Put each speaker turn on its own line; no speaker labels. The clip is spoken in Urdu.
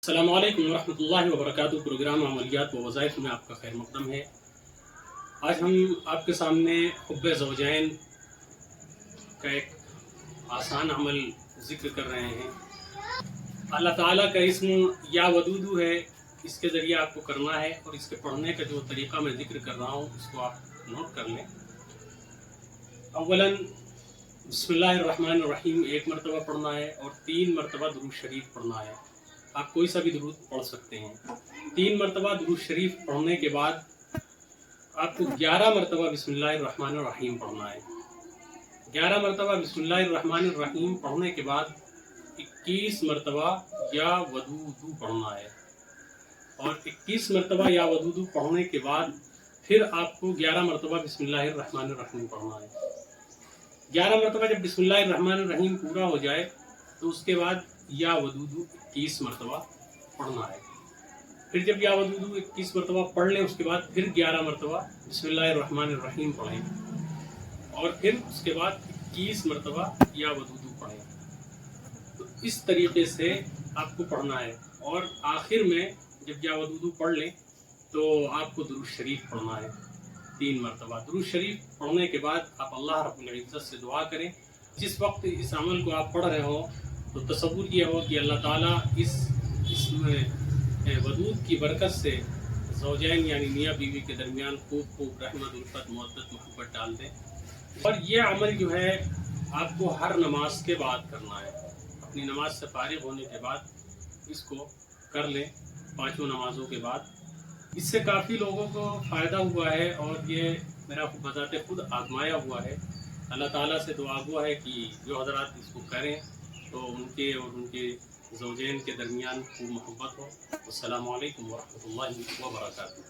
السلام علیکم ورحمۃ اللہ وبرکاتہ۔ پروگرام عملیات و وظائف میں آپ کا خیر مقدم ہے۔ آج ہم آپ کے سامنے حب زوجین کا ایک آسان عمل ذکر کر رہے ہیں۔ اللہ تعالیٰ کا اسم یا ودودو ہے، اس کے ذریعے آپ کو کرنا ہے، اور اس کے پڑھنے کا جو طریقہ میں ذکر کر رہا ہوں اس کو آپ نوٹ کر لیں۔ اولاً بسم اللہ الرحمن الرحیم ایک مرتبہ پڑھنا ہے، اور 3 مرتبہ درود شریف پڑھنا ہے۔ آپ کوئی سا بھی درود پڑھ سکتے ہیں۔ 3 مرتبہ درود شریف پڑھنے کے بعد آپ کو 11 مرتبہ بسم اللہ الرحمن الرحیم پڑھنا ہے۔ 11 مرتبہ بسم اللہ الرحمن الرحیم پڑھنے کے بعد 21 مرتبہ یا ودودو پڑھنا ہے، اور 21 مرتبہ یا ودودو پڑھنے کے بعد پھر آپ کو 11 مرتبہ بسم اللہ الرحمن الرحیم پڑھنا ہے۔ 11 مرتبہ جب بسم اللہ الرحمن الرحیم پورا ہو جائے تو اس کے بعد یا ودودو 21 مرتبہ پڑھنا ہے۔ پھر جب یا ودودو 21 مرتبہ پڑھ لیں اس کے بعد پھر 11 مرتبہ بسم اللہ الرحمن الرحیم پڑھیں، اور پھر اس کے بعد 21 مرتبہ یا ودودو پڑھیں۔ تو اس طریقے سے آپ کو پڑھنا ہے، اور آخر میں جب یا ودودو پڑھ لیں تو آپ کو درود شریف پڑھنا ہے 3 مرتبہ۔ درود شریف پڑھنے کے بعد آپ اللہ رب العزت سے دعا کریں۔ جس وقت اس عمل کو آپ پڑھ رہے ہوں تو تصور یہ ہو کہ اللہ تعالیٰ اس ودود کی برکت سے زوجین یعنی میاں بیوی کے درمیان خوب رحمت، الفت، محبت، محبت ڈال دیں۔ اور یہ عمل جو ہے آپ کو ہر نماز کے بعد کرنا ہے۔ اپنی نماز سے فارغ ہونے کے بعد اس کو کر لیں، 5 نمازوں کے بعد۔ اس سے کافی لوگوں کو فائدہ ہوا ہے، اور یہ میرا بذات خود آزمایا ہوا ہے۔ اللہ تعالیٰ سے دعا گو ہے کہ جو حضرات اس کو کریں تو ان کے اور ان کے زوجین کے درمیان خوب محبت ہو۔ السلام علیکم ورحمۃ اللہ وبرکاتہ۔